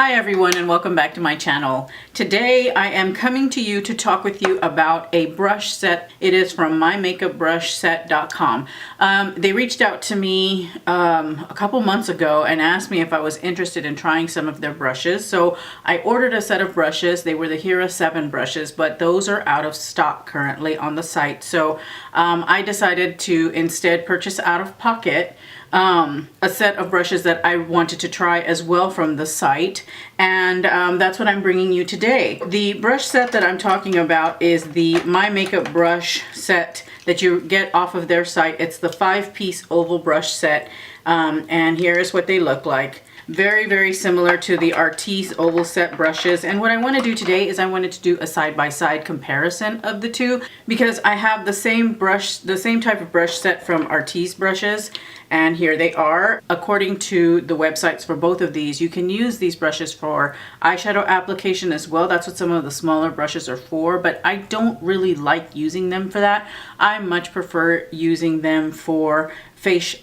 Hi everyone and welcome back to my channel. Today I am coming to you to talk with you about a brush set. It is from mymakeupbrushset.com. They reached out to me a couple months ago and asked me if I was interested in trying some of their brushes. So I ordered a set of brushes. They were the Hera 7 brushes, but those are out of stock currently on the site. So I decided to instead purchase out of pocket a set of brushes that I wanted to try as well from the site, and that's what I'm bringing you today. The brush set that I'm talking about is the My Makeup Brush set that you get off of their site. It's the 5-piece oval brush set, and here's what they look like. Very, very similar to the Artis oval set brushes. And what I want to do today is I wanted to do a side-by-side comparison of the two, because I have the same brush, the same type of brush set from Artis brushes, and here they are. According to the websites for both of these, you can use these brushes for eyeshadow application as well. That's what some of the smaller brushes are for, but I don't really like using them for that. I much prefer using them for face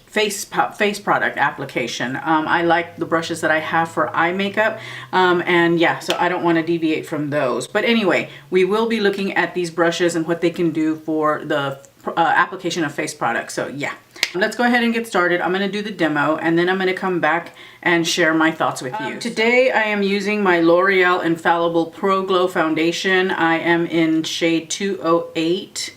product application. I like the brushes that I have for eye makeup, and yeah, so I don't want to deviate from those. But anyway, we will be looking at these brushes and what they can do for the application of face products. So yeah, let's go ahead and get started. I'm going to do the demo and then I'm going to come back and share my thoughts with you. Today I am using my L'Oreal Infallible ProGlow foundation. I am in shade 208.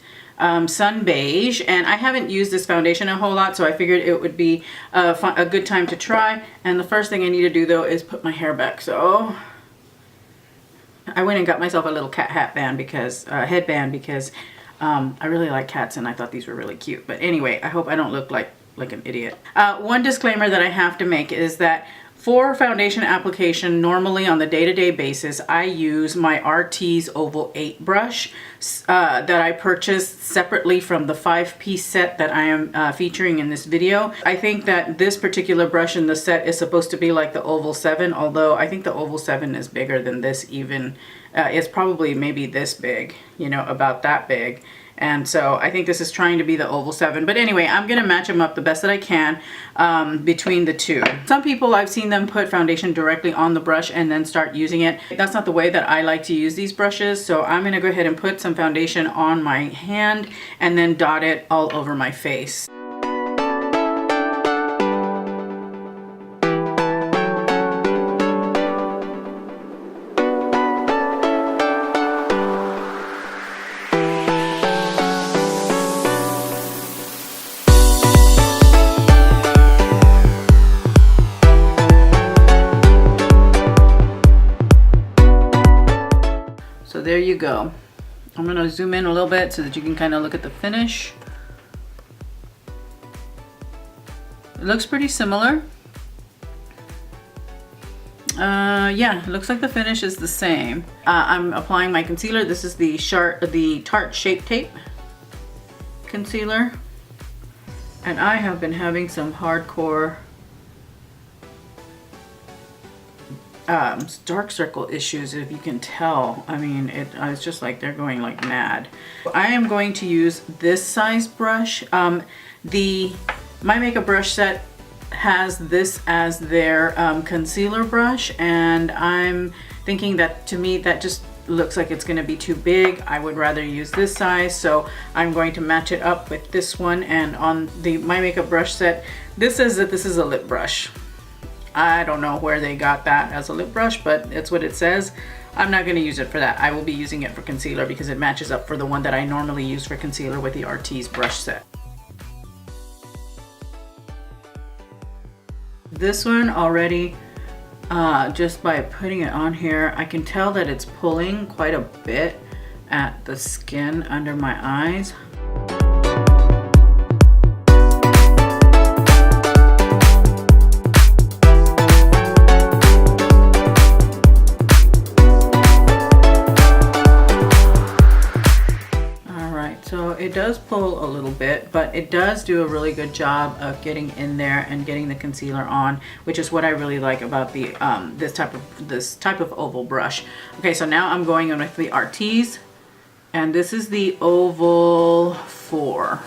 Sun Beige, and I haven't used this foundation a whole lot, so I figured it would be a good time to try. And the first thing I need to do though is put my hair back. So I went and got myself a little cat headband because I really like cats and I thought these were really cute. But anyway, I hope I don't look like an idiot. One disclaimer that I have to make is that for foundation application, normally on the day-to-day basis, I use my Artis Oval 8 brush that I purchased separately from the 5-piece set that I am featuring in this video. I think that this particular brush in the set is supposed to be like the Oval 7, although I think the Oval 7 is bigger than this even. It's probably maybe this big, you know, about that big. And so I think this is trying to be the Oval 7. But anyway, I'm going to match them up the best that I can between the two. Some people, I've seen them put foundation directly on the brush and then start using it. That's not the way that I like to use these brushes. So I'm going to go ahead and put some foundation on my hand and then dot it all over my face. So there you go. I'm going to zoom in a little bit so that you can kind of look at the finish. It looks pretty similar. Yeah, it looks like the finish is the same. I'm applying my concealer. This is the Tarte Shape Tape concealer. And I have been having some hardcore dark circle issues, if you can tell. I mean, it's just like they're going like mad. I am going to use this size brush. The My Makeup Brush set has this as their concealer brush, and I'm thinking that, to me, that just looks like it's going to be too big. I would rather use this size, so I'm going to match it up with this one. And on the My Makeup Brush set, this says that this is a lip brush. I don't know where they got that as a lip brush, but it's what it says. I'm not going to use it for that. I will be using it for concealer because it matches up for the one that I normally use for concealer with the Artis brush set. This one already, just by putting it on here, I can tell that it's pulling quite a bit at the skin under my eyes. So it does pull a little bit, but it does do a really good job of getting in there and getting the concealer on, which is what I really like about the this type of oval brush. Okay, so now I'm going in with the Artis, and this is the Oval 4.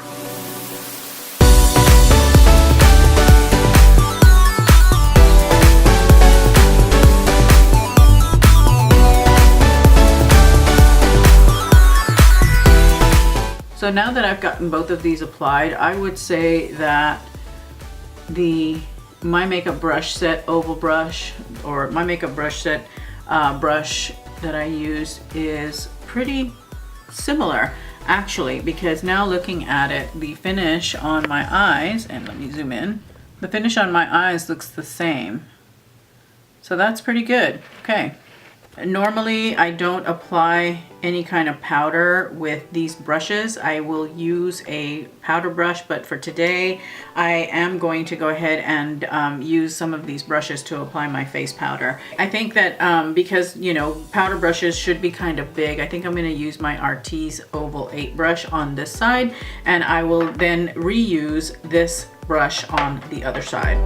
So now that I've gotten both of these applied, I would say that the My Makeup Brush Set Oval Brush, or My Makeup Brush Set brush that I use is pretty similar actually, because now looking at it, the finish on my eyes, and let me zoom in, the finish on my eyes looks the same. So that's pretty good. Okay. Normally I don't apply any kind of powder with these brushes. I will use a powder brush, but for today I am going to go ahead and use some of these brushes to apply my face powder. I think that because, you know, powder brushes should be kind of big, I think I'm going to use my Artis Oval 8 brush on this side, and I will then reuse this brush on the other side.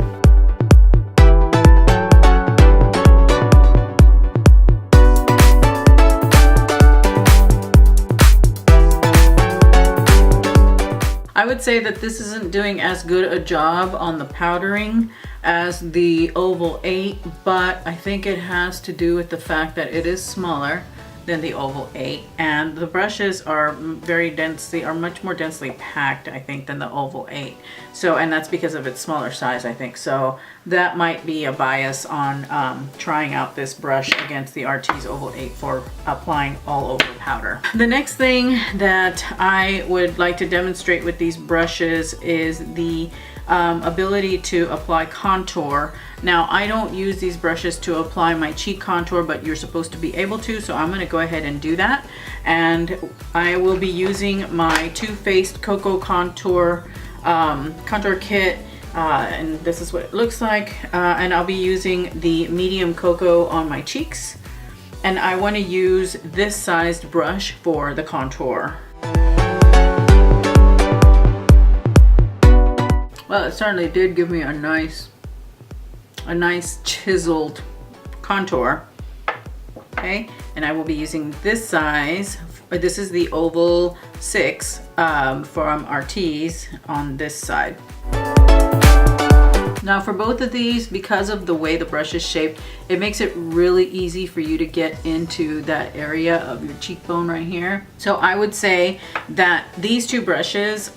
I would say that this isn't doing as good a job on the powdering as the Oval 8, but I think it has to do with the fact that it is smaller than the Oval 8, and the brushes are much more densely packed, I think, than the Oval 8. So, and that's because of its smaller size, I think. So that might be a bias on trying out this brush against the Artis Oval 8 for applying all over powder. The next thing that I would like to demonstrate with these brushes is the ability to apply contour. Now, I don't use these brushes to apply my cheek contour, but you're supposed to be able to, so I'm going to go ahead and do that. And I will be using my Too Faced Cocoa Contour contour kit, and this is what it looks like. And I'll be using the medium cocoa on my cheeks, and I want to use this sized brush for the contour. Well, it certainly did give me a nice chiseled contour. Okay, and I will be using this size. This is the Oval 6 from Artis on this side. Now for both of these, because of the way the brush is shaped, it makes it really easy for you to get into that area of your cheekbone right here. So I would say that these two brushes,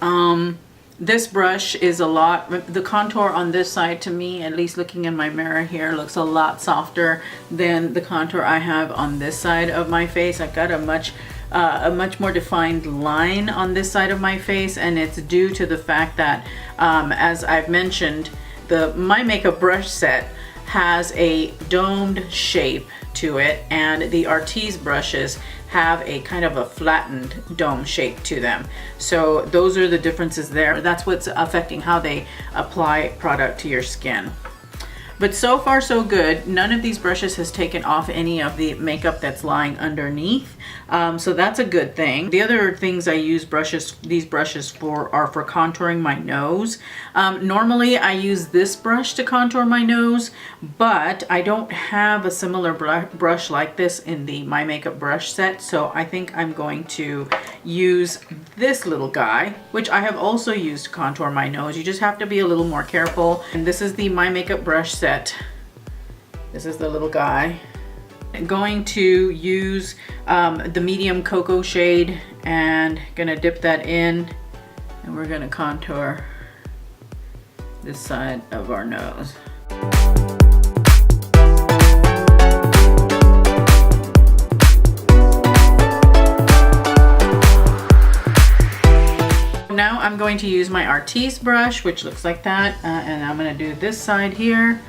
this brush is the contour on this side, to me, at least looking in my mirror here, looks a lot softer than the contour I have on this side of my face. I've got a much more defined line on this side of my face, and it's due to the fact that, as I've mentioned, the My Makeup brush set has a domed shape to it, and the Artis brushes have a kind of a flattened dome shape to them. So those are the differences there. That's what's affecting how they apply product to your skin. But so far so good. None of these brushes has taken off any of the makeup that's lying underneath. So that's a good thing. The other things I use these brushes for are for contouring my nose. Normally I use this brush to contour my nose, but I don't have a similar brush like this in the My Makeup brush set. So I think I'm going to use this little guy, which I have also used to contour my nose. You just have to be a little more careful. And this is the My Makeup brush set. This is the little guy. I'm going to use the medium cocoa shade and gonna dip that in, and we're gonna contour this side of our nose. Now I'm going to use my Artis brush, which looks like that, and I'm gonna do this side here.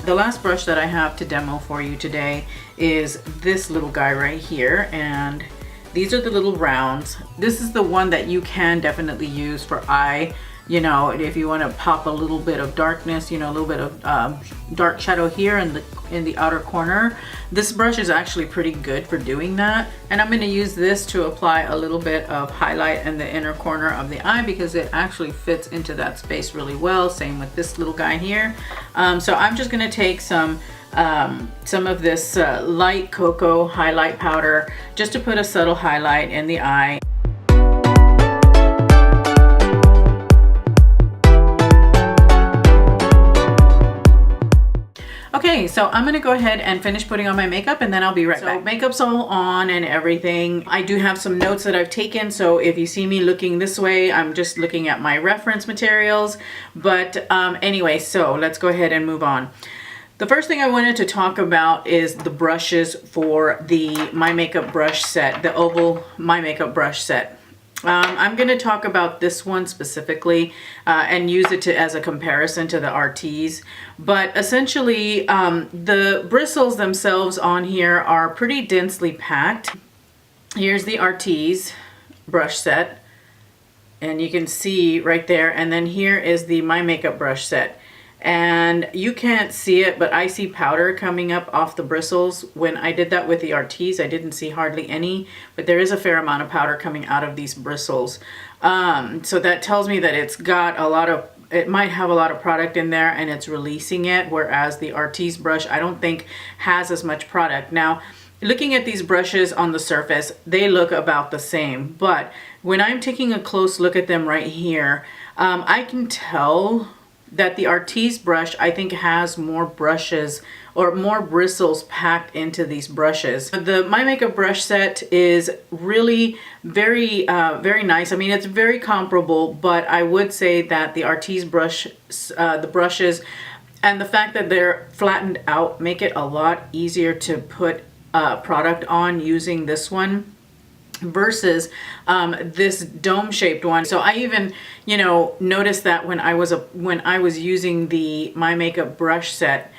The last brush that I have to demo for you today is this little guy right here, and these are the little rounds. This is the one that you can definitely use for eye, you know, if you want to pop a little bit of darkness, you know, a little bit of dark shadow here in the outer corner. This brush is actually pretty good for doing that, and I'm going to use this to apply a little bit of highlight in the inner corner of the eye because it actually fits into that space really well. Same with this little guy here. So I'm just going to take some of this light cocoa highlight powder just to put a subtle highlight in the eye. Okay, so I'm gonna go ahead and finish putting on my makeup and then I'll be right back. Makeup's all on and everything. I do have some notes that I've taken, so if you see me looking this way, I'm just looking at my reference materials. But anyway, so let's go ahead and move on. The first thing I wanted to talk about is the brushes for the My Makeup brush set, the oval My Makeup brush set. I'm going to talk about this one specifically and use it as a comparison to the Artis. But essentially, the bristles themselves on here are pretty densely packed. Here's the Artis brush set, and you can see right there. And then here is the My Makeup brush set. And you can't see it, but I see powder coming up off the bristles. When I did that with the Artis, I didn't see hardly any, but there is a fair amount of powder coming out of these bristles. So that tells me that it's got a lot of, it might have a lot of product in there and it's releasing it, whereas the Artis brush I don't think has as much product. Now, looking at these brushes on the surface, they look about the same, but when I'm taking a close look at them right here, I can tell that the Artis brush, I think, has more brushes or more bristles packed into these brushes. The My Makeup brush set is really very nice. I mean, it's very comparable, but I would say that the Artis brush, the brushes, and the fact that they're flattened out make it a lot easier to put product on using this one versus this dome-shaped one. So I even, you know, noticed that when I was using the My Makeup brush set,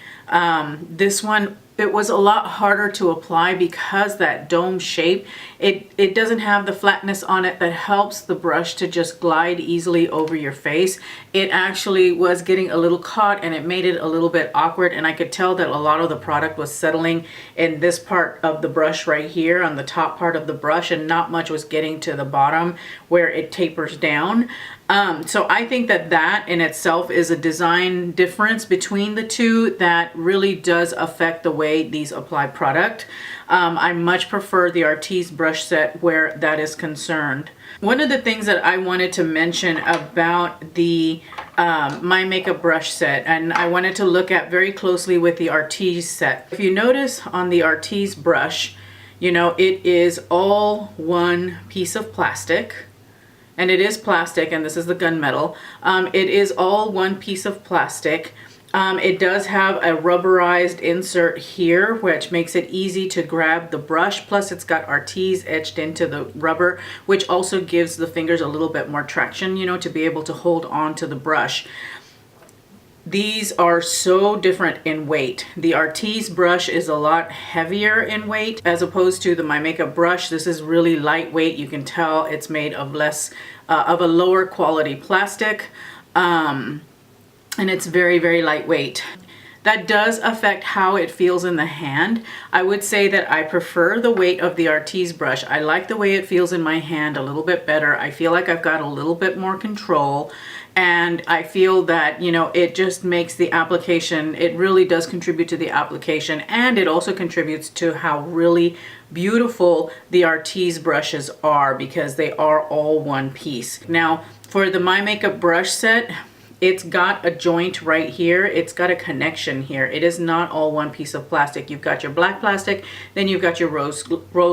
this one, it was a lot harder to apply because that dome shape, it doesn't have the flatness on it that helps the brush to just glide easily over your face. It actually was getting a little caught and it made it a little bit awkward, and I could tell that a lot of the product was settling in this part of the brush right here on the top part of the brush, and not much was getting to the bottom where it tapers down. So I think that that in itself is a design difference between the two that really does affect the way these apply product. I much prefer the Artis brush set where that is concerned. One of the things that I wanted to mention about the My Makeup brush set, and I wanted to look at very closely with the Artis set. If you notice on the Artis brush, you know, it is all one piece of plastic. And it is plastic, and this is the gunmetal. It is all one piece of plastic. It does have a rubberized insert here, which makes it easy to grab the brush. Plus it's got Artis etched into the rubber, which also gives the fingers a little bit more traction, you know, to be able to hold on to the brush. These are so different in weight. The Artis brush is a lot heavier in weight as opposed to the My Makeup brush. This is really lightweight. You can tell it's made of of a lower quality plastic, and it's very lightweight. That does affect how it feels in the hand. I would say that I prefer the weight of the Artis brush. I like the way it feels in my hand a little bit better. I feel like I've got a little bit more control. And I feel that, you know, it just makes the application, it really does contribute to the application, and it also contributes to how really beautiful the Artis brushes are because they are all one piece. Now, for the My Makeup brush set, it's got a joint right here. It's got a connection here. It is not all one piece of plastic. You've got your black plastic, then you've got your rose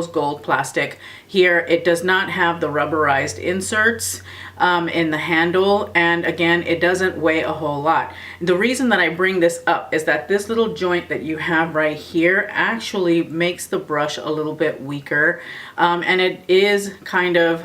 gold plastic. Here, it does not have the rubberized inserts in the handle, and again, it doesn't weigh a whole lot. The reason that I bring this up is that this little joint that you have right here actually makes the brush a little bit weaker, and it is kind of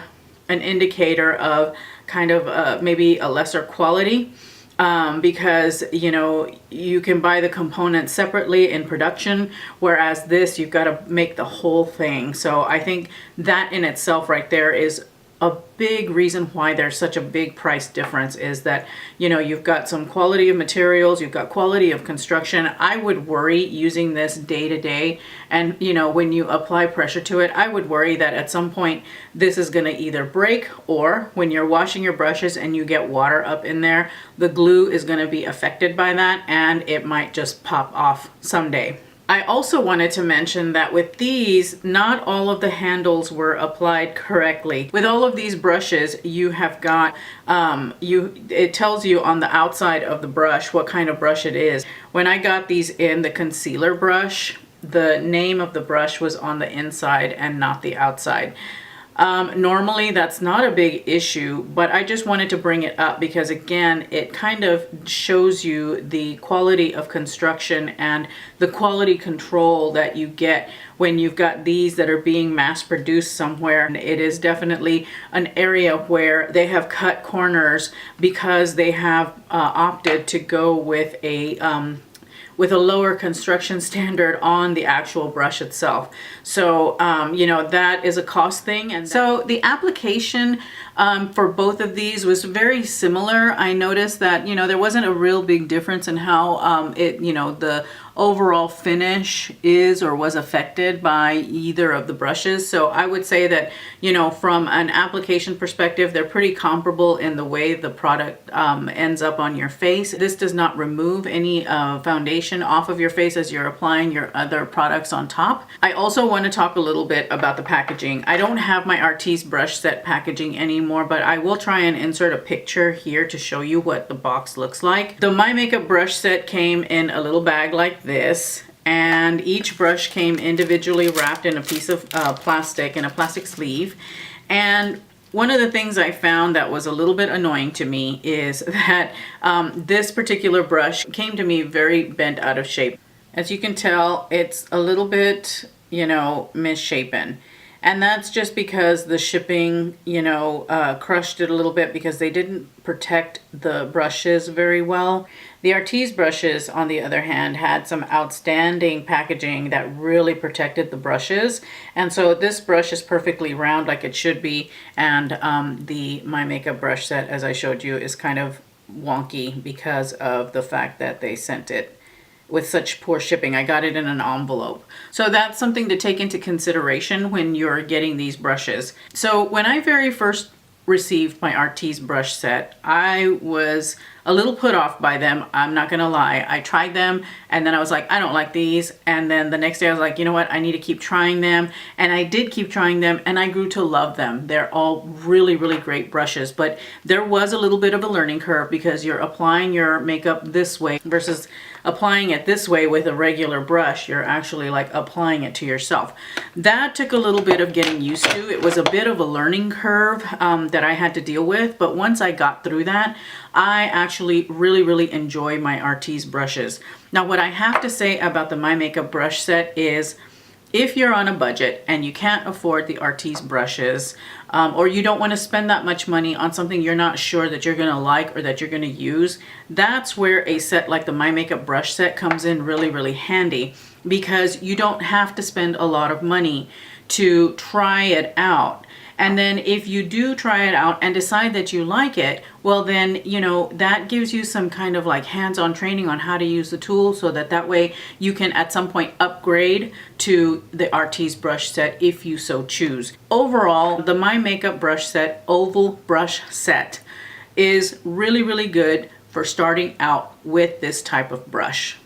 an indicator of kind of maybe a lesser quality, because, you know, you can buy the components separately in production, whereas this, you've got to make the whole thing. So I think that in itself right there is a big reason why there's such a big price difference, is that, you know, you've got some quality of materials, you've got quality of construction. I would worry using this day to day, and, you know, when you apply pressure to it, I would worry that at some point this is going to either break, or when you're washing your brushes and you get water up in there, the glue is going to be affected by that and it might just pop off someday. I also wanted to mention that with these, not all of the handles were applied correctly. With all of these brushes, you have got, it tells you on the outside of the brush what kind of brush it is. When I got these in the concealer brush, the name of the brush was on the inside and not the outside. Normally that's not a big issue, but I just wanted to bring it up because again, it kind of shows you the quality of construction and the quality control that you get when you've got these that are being mass produced somewhere. And it is definitely an area where they have cut corners because they have opted to go with a lower construction standard on the actual brush itself. So, you know, that is a cost thing. And so the application for both of these was very similar. I noticed that, you know, there wasn't a real big difference in how you know, the overall finish is or was affected by either of the brushes. So I would say that, you know, from an application perspective, they're pretty comparable in the way the product ends up on your face. This does not remove any foundation off of your face as you're applying your other products on top. I also want to talk a little bit about the packaging. I don't have my Artis brush set packaging anymore, but I will try and insert a picture here to show you what the box looks like. The My Makeup brush set came in a little bag like this, and each brush came individually wrapped in a piece of plastic, in a plastic sleeve. And one of the things I found that was a little bit annoying to me is that this particular brush came to me very bent out of shape. As you can tell, it's a little bit, you know, misshapen. And that's just because the shipping, you know, crushed it a little bit because they didn't protect the brushes very well. The Artis brushes, on the other hand, had some outstanding packaging that really protected the brushes. And so this brush is perfectly round like it should be. And the My Makeup brush set, as I showed you, is kind of wonky because of the fact that they sent it with such poor shipping. I got it in an envelope. So that's something to take into consideration when you're getting these brushes. So when I very first received my Artis brush set, I was a little put off by them. I'm not gonna lie. I tried them and then I was like, I don't like these. And then the next day I was like, you know what? I need to keep trying them. And I did keep trying them and I grew to love them. They're all really, really great brushes, but there was a little bit of a learning curve because you're applying your makeup this way versus applying it this way with a regular brush. You're actually like applying it to yourself. That took a little bit of getting used to. It was a bit of a learning curve that I had to deal with, but once I got through that, I actually really enjoy my Artis brushes. Now, what I have to say about the My Makeup brush set is if you're on a budget and you can't afford the Artis brushes, or you don't want to spend that much money on something you're not sure that you're going to like or that you're going to use, that's where a set like the My Makeup brush set comes in really handy, because you don't have to spend a lot of money to try it out. And then if you do try it out and decide that you like it, well then, you know, that gives you some kind of like hands-on training on how to use the tool, so that way you can at some point upgrade to the Artis brush set if you so choose. Overall, the My Makeup brush set, oval brush set, is really good for starting out with this type of brush.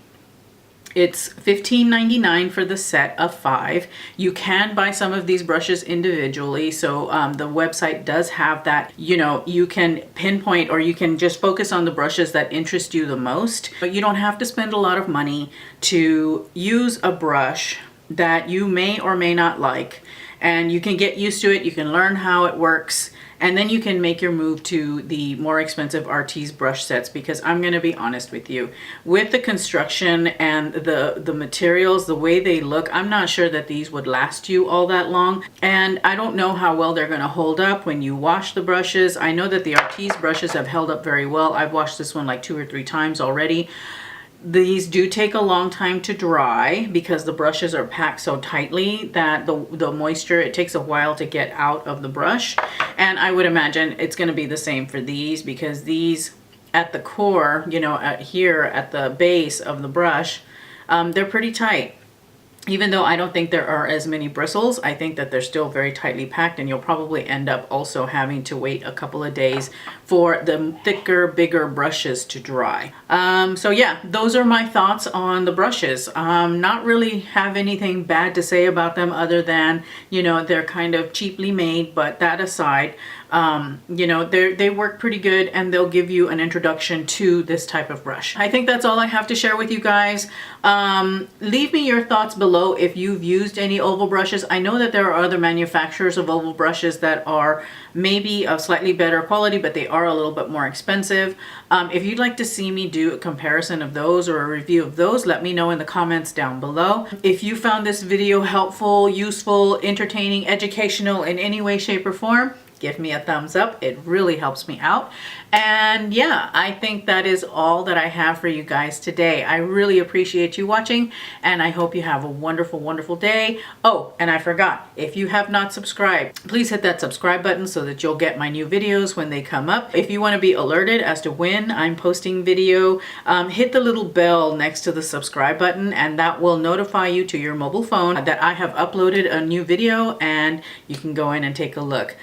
It's $15.99 for the set of 5. You can buy some of these brushes individually, so the website does have that. You know, you can pinpoint or you can just focus on the brushes that interest you the most, but you don't have to spend a lot of money to use a brush that you may or may not like, and you can get used to it. You can learn how it works, and then you can make your move to the more expensive Artis brush sets, because I'm going to be honest with you, with the construction and the materials, the way they look, I'm not sure that these would last you all that long. And I don't know how well they're going to hold up when you wash the brushes. I know that the Artis brushes have held up very well. I've washed this one like 2 or 3 times already. These do take a long time to dry because the brushes are packed so tightly that the moisture, it takes a while to get out of the brush. And I would imagine it's going to be the same for these, because these at the core, you know, here at the base of the brush, they're pretty tight. Even though I don't think there are as many bristles, I think that they're still very tightly packed, and you'll probably end up also having to wait a couple of days for the thicker, bigger brushes to dry. So yeah, those are my thoughts on the brushes. Not really have anything bad to say about them other than, you know, they're kind of cheaply made, but that aside, you know, they work pretty good, and they'll give you an introduction to this type of brush. I think that's all I have to share with you guys. Leave me your thoughts below if you've used any oval brushes. I know that there are other manufacturers of oval brushes that are maybe of slightly better quality, but they are a little bit more expensive. If you'd like to see me do a comparison of those or a review of those, let me know in the comments down below. If you found this video helpful, useful, entertaining, educational in any way, shape, or form, give me a thumbs up. It really helps me out. And yeah, I think that is all that I have for you guys today. I really appreciate you watching, and I hope you have a wonderful, wonderful day. Oh, and I forgot, if you have not subscribed, please hit that subscribe button so that you'll get my new videos when they come up. If you want to be alerted as to when I'm posting video, hit the little bell next to the subscribe button, and that will notify you to your mobile phone that I have uploaded a new video, and you can go in and take a look.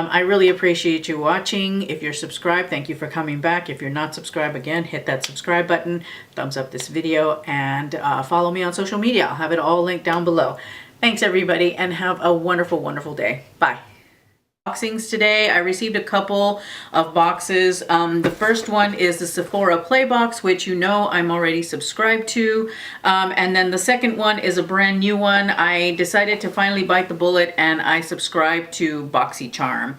I really appreciate you watching. If you're subscribed, thank you for coming back. If you're not subscribed, again, hit that subscribe button, thumbs up this video, and follow me on social media. I'll have it all linked down below. Thanks everybody, and have a wonderful, wonderful day. Bye. Unboxings today. I received a couple of boxes. The first one is the Sephora Play Box, which you know I'm already subscribed to. And then the second one is a brand new one. I decided to finally bite the bullet, and I subscribed to BoxyCharm.